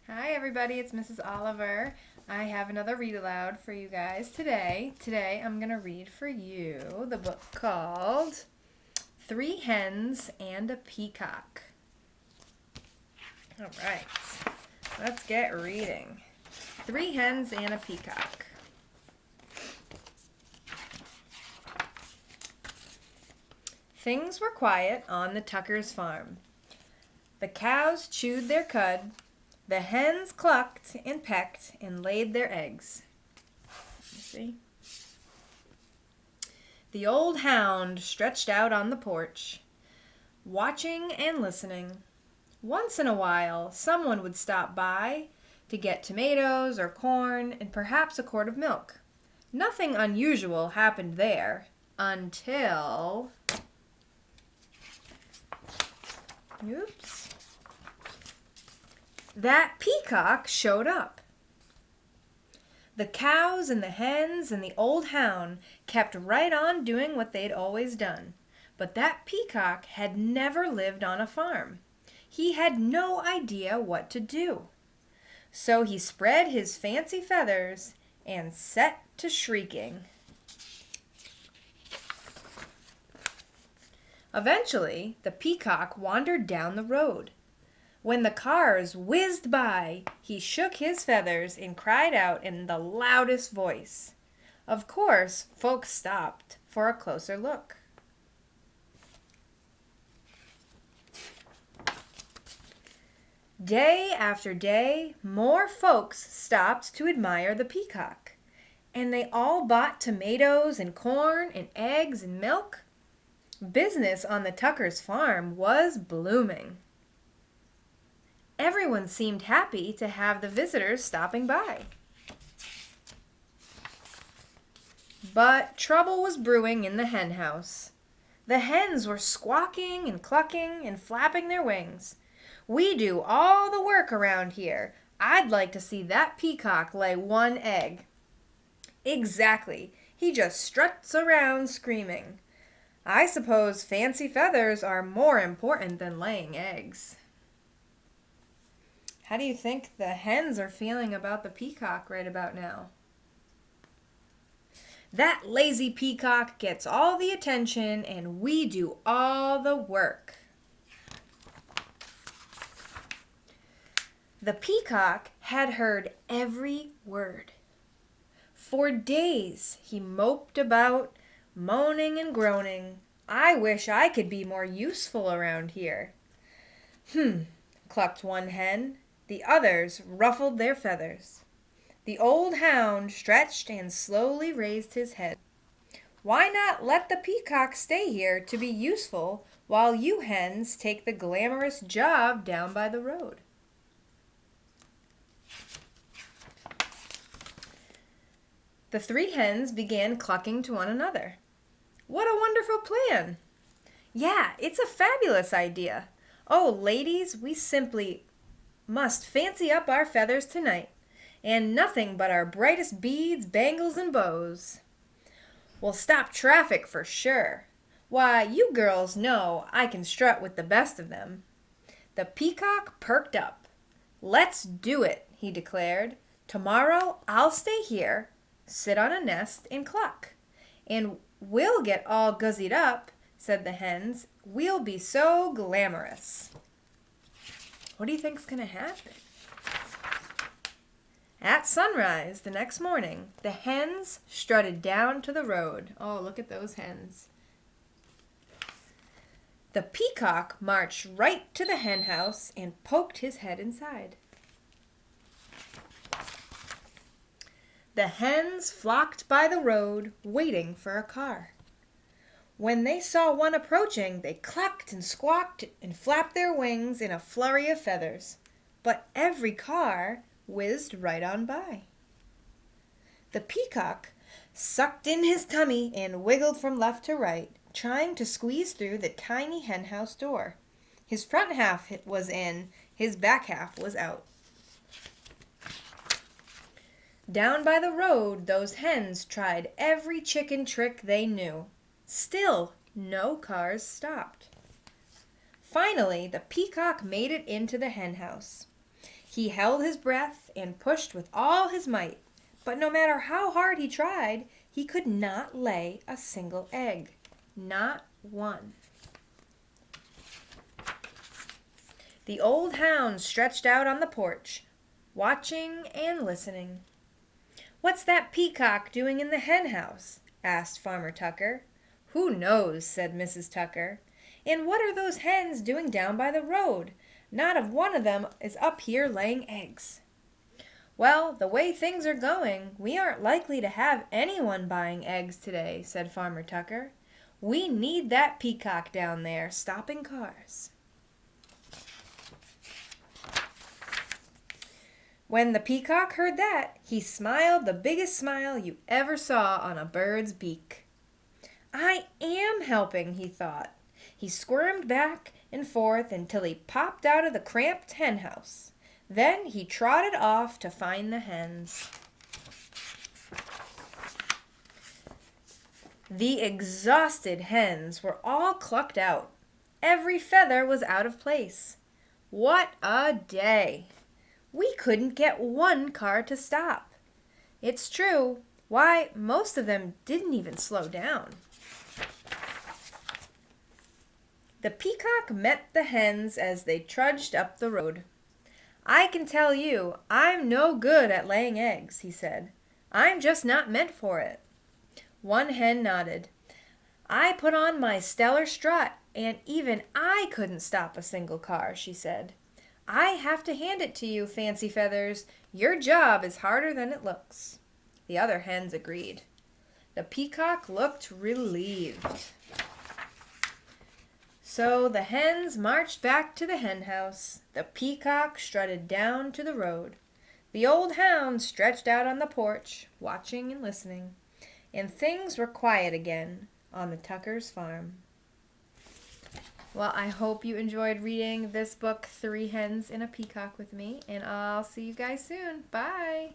Hi everybody, it's Mrs. Oliver. I have another read aloud for you guys today. Today I'm going to read for you the book called Three Hens and a Peacock. All right, let's get reading. Three Hens and a Peacock. Things were quiet on the Tuckers' farm. The cows chewed their cud. The hens clucked and pecked and laid their eggs. See? The old hound stretched out on the porch, watching and listening. Once in a while, someone would stop by to get tomatoes or corn and perhaps a quart of milk. Nothing unusual happened there until... Oops. That peacock showed up. The cows and the hens and the old hound kept right on doing what they'd always done. But that peacock had never lived on a farm. He had no idea what to do. So he spread his fancy feathers and set to shrieking. Eventually, the peacock wandered down the road. When the cars whizzed by, he shook his feathers and cried out in the loudest voice. Of course, folks stopped for a closer look. Day after day, more folks stopped to admire the peacock, and they all bought tomatoes and corn and eggs and milk. Business on the Tuckers' farm was blooming. Everyone seemed happy to have the visitors stopping by. But trouble was brewing in the hen house. The hens were squawking and clucking and flapping their wings. "We do all the work around here. I'd like to see that peacock lay one egg." "Exactly. He just struts around screaming. I suppose fancy feathers are more important than laying eggs." How do you think the hens are feeling about the peacock right about now? "That lazy peacock gets all the attention and we do all the work." The peacock had heard every word. For days he moped about, moaning and groaning. "I wish I could be more useful around here." Clucked one hen. The others ruffled their feathers. The old hound stretched and slowly raised his head. "Why not let the peacock stay here to be useful while you hens take the glamorous job down by the road?" The three hens began clucking to one another. "What a wonderful plan!" "Yeah, it's a fabulous idea. Oh, ladies, we simply must fancy up our feathers tonight, and nothing but our brightest beads, bangles, and bows. We'll stop traffic for sure. Why, you girls know I can strut with the best of them." The peacock perked up. "Let's do it," he declared. "Tomorrow I'll stay here, sit on a nest, and cluck. And we'll get all guzzied up," said the hens. "We'll be so glamorous." What do you think's going to happen? At sunrise the next morning, the hens strutted down to the road. Oh, look at those hens. The peacock marched right to the hen house and poked his head inside. The hens flocked by the road, waiting for a car. When they saw one approaching, they clucked and squawked and flapped their wings in a flurry of feathers. But every car whizzed right on by. The peacock sucked in his tummy and wiggled from left to right, trying to squeeze through the tiny henhouse door. His front half was in, his back half was out. Down by the road, those hens tried every chicken trick they knew. Still, no cars stopped. Finally, the peacock made it into the hen house. He held his breath and pushed with all his might, but no matter how hard he tried, he could not lay a single egg. Not one. The old hound stretched out on the porch, watching and listening. "What's that peacock doing in the hen house?" asked Farmer Tucker. "Who knows?" said Mrs. Tucker. "And what are those hens doing down by the road? Not a one of them is up here laying eggs." "Well, the way things are going, we aren't likely to have anyone buying eggs today," said Farmer Tucker. "We need that peacock down there stopping cars." When the peacock heard that, he smiled the biggest smile you ever saw on a bird's beak. "I am helping," he thought. He squirmed back and forth until he popped out of the cramped hen house. Then he trotted off to find the hens. The exhausted hens were all clucked out. Every feather was out of place. What a day! We couldn't get one car to stop. It's true. Why, most of them didn't even slow down. The peacock met the hens as they trudged up the road. "I can tell you, I'm no good at laying eggs," he said. "I'm just not meant for it." One hen nodded. "I put on my stellar strut, and even I couldn't stop a single car," she said. "I have to hand it to you, Fancy Feathers. Your job is harder than it looks." The other hens agreed. The peacock looked relieved. So the hens marched back to the hen house. The peacock strutted down to the road. The old hound stretched out on the porch, watching and listening. And things were quiet again on the Tuckers' farm. Well, I hope you enjoyed reading this book, 3 Hens and a Peacock, with me, and I'll see you guys soon. Bye!